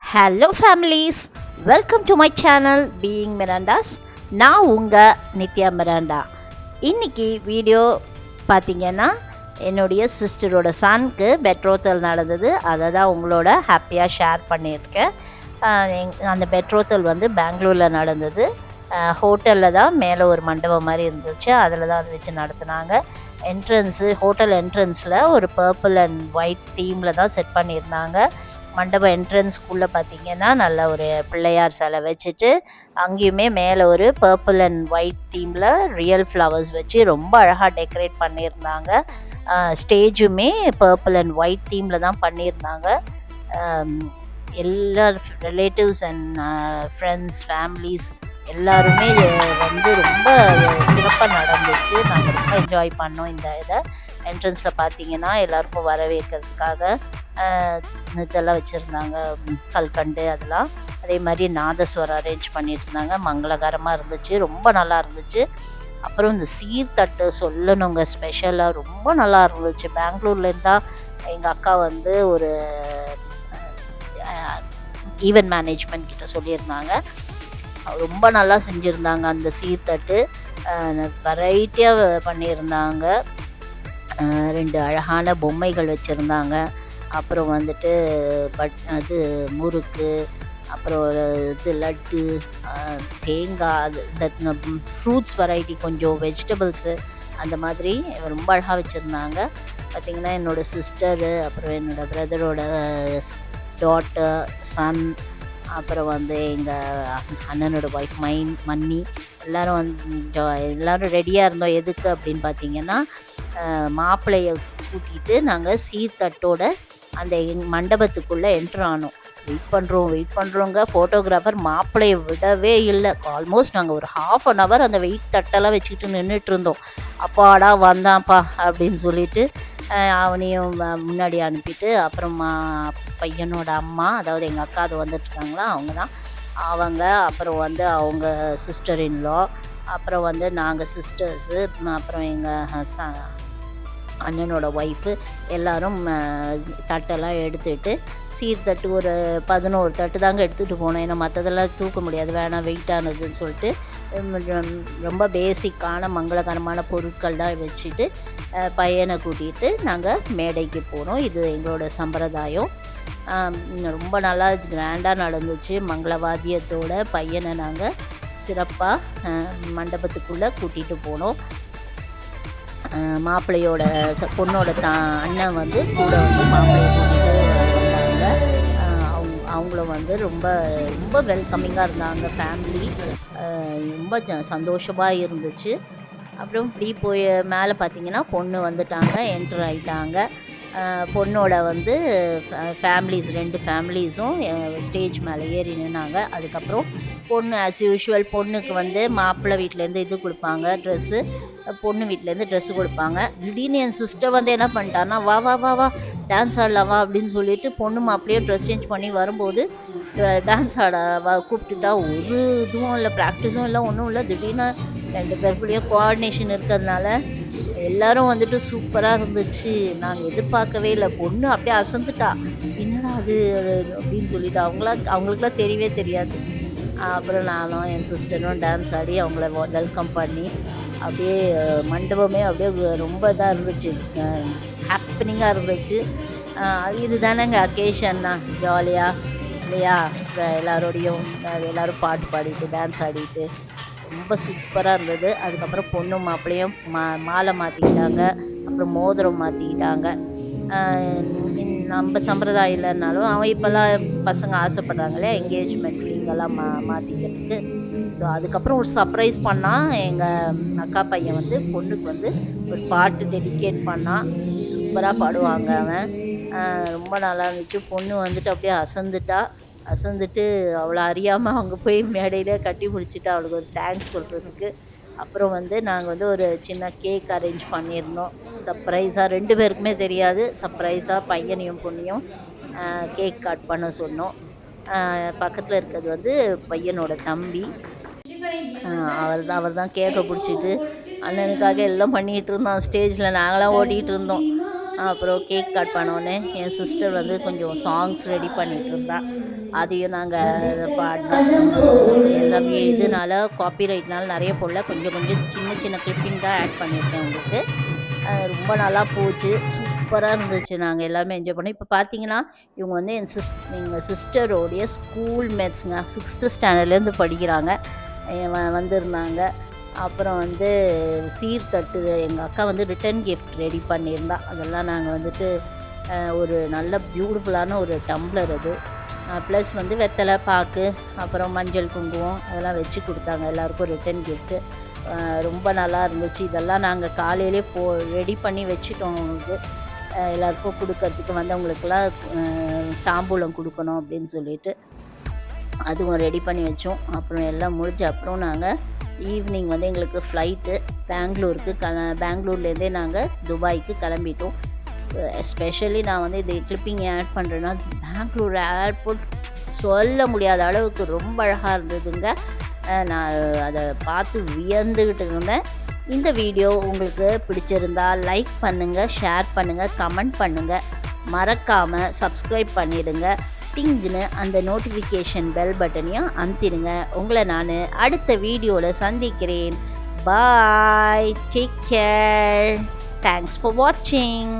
Hello families, welcome to my channel being Mirandas. நான் உங்கள் Nithya Miranda. இன்னைக்கு வீடியோ பார்த்தீங்கன்னா என்னுடைய சிஸ்டரோட சனுக்கு பெட்ரோத்தல் நடந்தது. அதை தான் உங்களோட ஹாப்பியாக ஷேர் பண்ணியிருக்கேன். அந்த பெட்ரோத்தல் வந்து பெங்களூரில் நடந்தது. ஹோட்டலில் தான் மேலே ஒரு மண்டபம் மாதிரி இருந்துச்சு, அதில் தான் அது வச்சு நடத்துனாங்க. ஹோட்டல் என்ட்ரன்ஸில் ஒரு பர்பிள் அண்ட் ஒயிட் தீமில் தான் செட் பண்ணியிருந்தாங்க. மண்டப என்ட்ரன்ஸ்குள்ளே பார்த்தீங்கன்னா நல்ல ஒரு பிள்ளையார் சிலை வச்சுட்டு அங்கேயுமே மேலே ஒரு பர்பிள் அண்ட் ஒயிட் தீமில் ரியல் ஃப்ளவர்ஸ் வச்சு ரொம்ப அழகாக டெக்கரேட் பண்ணியிருந்தாங்க. ஸ்டேஜுமே பர்பிள் அண்ட் ஒயிட் தீமில் தான் பண்ணியிருந்தாங்க. எல்லா ரிலேட்டிவ்ஸ் அண்ட் ஃப்ரெண்ட்ஸ் ஃபேமிலிஸ் எல்லாருமே வந்து ரொம்ப சிறப்பாக நடந்துச்சு. நாங்கள் ரொம்ப என்ஜாய் பண்ணோம். இந்த இதை என்ட்ரன்ஸில் பார்த்தீங்கன்னா எல்லாருக்கும் வரவேற்கிறதுக்காக இதெல்லாம் வச்சுருந்தாங்க, கல்கண்டு அதெல்லாம். அதே மாதிரி நாதஸ்வரம் அரேஞ்ச் பண்ணிட்டு இருந்தாங்க. மங்களகரமாக இருந்துச்சு, ரொம்ப நல்லா இருந்துச்சு. அப்புறம் இந்த சீர்தட்டு சொல்லணுங்க, ஸ்பெஷலாக ரொம்ப நல்லா இருந்துச்சு. பெங்களூர்லேருந்தான் எங்கள் அக்கா வந்து ஒரு ஈவென்ட் மேனேஜ்மெண்ட் கிட்ட சொல்லியிருந்தாங்க. ரொம்ப நல்லா செஞ்சுருந்தாங்க. அந்த சீர்தட்டு வெரைட்டியாக பண்ணியிருந்தாங்க. 2 அழகான பொம்மைகள் வச்சுருந்தாங்க. அப்புறம் வந்துட்டு அது முறுக்கு, அப்புறம் இது லட்டு, தேங்காய், இந்த ஃப்ரூட்ஸ் வெரைட்டி, கொஞ்சம் வெஜிடபிள்ஸு, அந்த மாதிரி ரொம்ப அழகாக வச்சுருந்தாங்க. பார்த்திங்கன்னா என்னோடய சிஸ்டரு, அப்புறம் என்னோடய பிரதரோட டாட்டர், சன், அப்புறம் வந்து எங்கள் அண்ணனோட ஒய்ஃப் மன்னி எல்லோரும் எல்லோரும் ரெடியாக இருந்தோம். எதுக்கு அப்படின்னு பார்த்தீங்கன்னா, மாப்பிள்ளையை கூட்டிகிட்டு நாங்கள் சீர்தட்டோட அந்த மண்டபத்துக்குள்ளே என்ட்ரு ஆனோம். வெயிட் பண்ணுறோங்க. ஃபோட்டோகிராஃபர் மாப்பிள்ளையை விடவே இல்லை. ஆல்மோஸ்ட் நாங்கள் ஒரு ½ அந்த வெயிட் தட்டெல்லாம் வச்சுக்கிட்டு நின்றுட்டு இருந்தோம். அப்பாடா வந்தான்ப்பா அப்படின்னு சொல்லிட்டு அவனையும் முன்னாடி அனுப்பிட்டு, அப்புறமா பையனோட அம்மா, அதாவது எங்கள் அக்கா அது வந்துட்டுருக்காங்களா அவங்க, அப்புறம் வந்து அவங்க சிஸ்டர் இன்லா, அப்புறம் வந்து நாங்கள் சிஸ்டர்ஸு, அப்புறம் எங்கள் அண்ணனோட ஒய்ஃபு எல்லோரும் தட்டெல்லாம் எடுத்துகிட்டு, சீர்தட்டு ஒரு 11 தட்டு தாங்க எடுத்துகிட்டு போனோம். ஏன்னா மற்றதெல்லாம் தூக்க முடியாது, வேணாம் வெயிட்டானதுன்னு சொல்லிட்டு ரொம்ப பேசிக்கான மங்களகரமான பொருட்கள் தான் வச்சுட்டு பையனை கூட்டிகிட்டு நாங்கள் மேடைக்கு போனோம். இது எங்களோட சம்பிரதாயம். ரொம்ப நல்லா கிராண்டாக நடந்துச்சு. மங்களவாத்தியத்தோட பையனை நாங்கள் சிறப்பாக மண்டபத்துக்குள்ளே கூட்டிகிட்டு போனோம். மாப்பிள்ளையோட பொண்ணோட அண்ணன் வந்து கூட வந்து மாப்பிள்ளையை கூட்டிகிட்டு வந்தாங்க. அவங்களும் வந்து ரொம்ப ரொம்ப வெல்கமிங்காக இருந்தாங்க. ஃபேமிலி ரொம்ப சந்தோஷமாக இருந்துச்சு. அப்புறம் இப்படி போய் மேலே பார்த்தீங்கன்னா பொண்ணு வந்துட்டாங்க, என்ட்ரு ஆகிட்டாங்க. பொண்ணோட வந்து ஃபேமிலிஸ் 2 ஃபேமிலிஸும் ஸ்டேஜ் மேலே ஏறி நின்னாங்க. அதுக்கப்புறம் பொண்ணு ஆஸ் யூஷுவல் பொண்ணுக்கு வந்து மாப்பிள்ளை வீட்டிலேருந்து இது கொடுப்பாங்க, ட்ரெஸ்ஸு. பொண்ணு வீட்டிலேருந்து ட்ரெஸ்ஸு கொடுப்பாங்க. திடீர்னு என் சிஸ்டர் வந்து என்ன பண்ணிட்டான்னா, வா வா வா வா டான்ஸ் ஆடலாம் வா அப்படின்னு சொல்லிட்டு பொண்ணு மாப்பிள்ளையே ட்ரெஸ் சேஞ்ச் பண்ணி வரும்போது டான்ஸ் ஆட கூப்பிட்டுட்டா. ஒரு இதுவும் இல்லை, ப்ராக்டிஸும் இல்லை, ஒன்றும் இல்லை. திடீர்னு 2 பேருக்குள்ளேயும் கோஆர்டினேஷன் இருக்கிறதுனால எல்லாரும் வந்துட்டு சூப்பராக இருந்துச்சு. நாங்கள் எதிர்பார்க்கவே இல்லை. பொண்ணு அப்படியே அசந்துட்டா. என்னடா அது அப்படின்னு சொல்லிட்டு அவங்களுக்குலாம் தெரியவே தெரியாது. அப்புறம் நானும் என் சிஸ்டரும் டான்ஸ் ஆடி அவங்கள வெல்கம் பண்ணி அப்படியே மண்டபமே அப்படியே ரொம்ப இதாக இருந்துச்சு, ஹாப்பனிங்காக இருந்துச்சு. இது தானேங்க அக்கேஷன்னா, ஜாலியாக இல்லையா? எல்லாரோடையும் எல்லோரும் பாட்டு பாடிட்டு டான்ஸ் ஆடிட்டு ரொம்ப சூப்பராக இருந்தது. அதுக்கப்புறம் பொண்ணும் மாப்பிள்ளையும் மாலை மாற்றிக்கிட்டாங்க, அப்புறம் மோதிரம் மாற்றிக்கிட்டாங்க. நம்ம சம்பிரதாயம் இல்லைன்னாலும் இப்போல்லாம் பசங்க ஆசைப்பட்றாங்களே என்கேஜ்மெண்ட் ரிங்கெல்லாம் மாற்றிக்கிறதுக்கு. ஸோ அதுக்கப்புறம் ஒரு சர்ப்ரைஸ் பண்ணால் எங்கள் அக்கா பையன் வந்து பொண்ணுக்கு வந்து ஒரு பாட்டு டெடிகேட் பண்ணான். சூப்பராக பாடுவாங்க அவன். ரொம்ப நல்லா இருந்துச்சு. பொண்ணு வந்துட்டு அப்படியே அசந்துட்டு அவளை அறியாமல் அவங்க போய் மேடையில் கட்டி பிடிச்சிட்டு அவளுக்கு ஒரு தேங்க்ஸ் சொல்கிறதுக்கு. அப்புறம் வந்து நாங்கள் வந்து ஒரு சின்ன கேக் அரேஞ்ச் பண்ணியிருந்தோம். சர்ப்ரைஸாக 2 பேருக்குமே தெரியாது. சர்ப்ரைஸாக பையனையும் பொண்ணையும் கேக் கட் பண்ண சொன்னோம். பக்கத்தில் இருக்கிறது வந்து பையனோட தம்பி. அவர் தான் கேக்கை பிடிச்சிட்டு அண்ணனுக்காக எல்லாம் பண்ணிகிட்டு இருந்தோம். ஸ்டேஜில் நாங்களாம் ஓடிக்கிட்டு இருந்தோம். அப்புறம் கேக் கட் பண்ணோன்னே என் சிஸ்டர் வந்து கொஞ்சம் சாங்ஸ் ரெடி பண்ணிட்டு இருந்தா. அதையும் நாங்கள் பாடினோம். எல்லாமே இதனால காப்பிரைட்னால நிறைய போடல, கொஞ்சம் கொஞ்சம் சின்ன சின்ன கிளிப்பிங் தான் ஆட் பண்ணியிருக்கேன் உங்களுக்கு. ரொம்ப நல்லா போச்சு, சூப்பராக இருந்துச்சு. நாங்கள் எல்லாமே என்ஜாய் பண்ணோம். இப்போ பார்த்தீங்கன்னா இவங்க வந்து எங்கள் சிஸ்டரோடைய ஸ்கூல் மேட்ஸுங்க, 6th ஸ்டாண்டர்ட்லேருந்து படிக்கிறாங்க. வந்திருந்தாங்க. அப்புறம் வந்து சீர்தட்டு எங்கள் அக்கா வந்து ரிட்டன் கிஃப்ட் ரெடி பண்ணியிருந்தா. அதெல்லாம் நாங்கள் வந்துட்டு ஒரு நல்ல பியூட்டிஃபுல்லான ஒரு டம்ளர் அது. ப்ளஸ் வந்து வெத்தலை பாக்கு, அப்புறம் மஞ்சள் குங்குமம் அதெல்லாம் வச்சு கொடுத்தாங்க எல்லாருக்கும் ரிட்டன் கிஃப்ட்டு. ரொம்ப நல்லா இருந்துச்சு. இதெல்லாம் நாங்கள் காலையிலே ரெடி பண்ணி வச்சுட்டோம். அவங்களுக்கு எல்லாருக்கும் கொடுக்கறதுக்கு வந்தவங்களுக்கெல்லாம் தாம்பூலம் கொடுக்கணும் அப்படின்னு சொல்லிட்டு அதுவும் ரெடி பண்ணி வச்சோம். அப்புறம் எல்லாம் முடிஞ்ச அப்புறம் நாங்கள் ஈவினிங் வந்து எங்களுக்கு ஃப்ளைட்டு பெங்களூருக்கு பெங்களூர்லேருந்தே நாங்கள் துபாய்க்கு கிளம்பிட்டோம். எஸ்பெஷலி நான் வந்து இந்த கிளிப்பிங் ஆட் பண்ணுறேன்னா, பெங்களூர் ஏர்போர்ட் சொல்ல முடியாத அளவுக்கு ரொம்ப அழகாக இருந்ததுங்க. நான் அதை பார்த்து வியந்துக்கிட்டு இருந்தேன். இந்த வீடியோ உங்களுக்கு பிடிச்சிருந்தா லைக் பண்ணுங்கள், ஷேர் பண்ணுங்கள், கமெண்ட் பண்ணுங்கள். மறக்காமல் சப்ஸ்கிரைப் பண்ணிடுங்க. டிங்குன்னு அந்த நோட்டிஃபிகேஷன் பெல் பட்டனையும் அமுத்திடுங்க. உங்களை நான் அடுத்த வீடியோவில் சந்திக்கிறேன். பாய், டேக் கேர், தேங்க்ஸ் ஃபார் வாட்சிங்.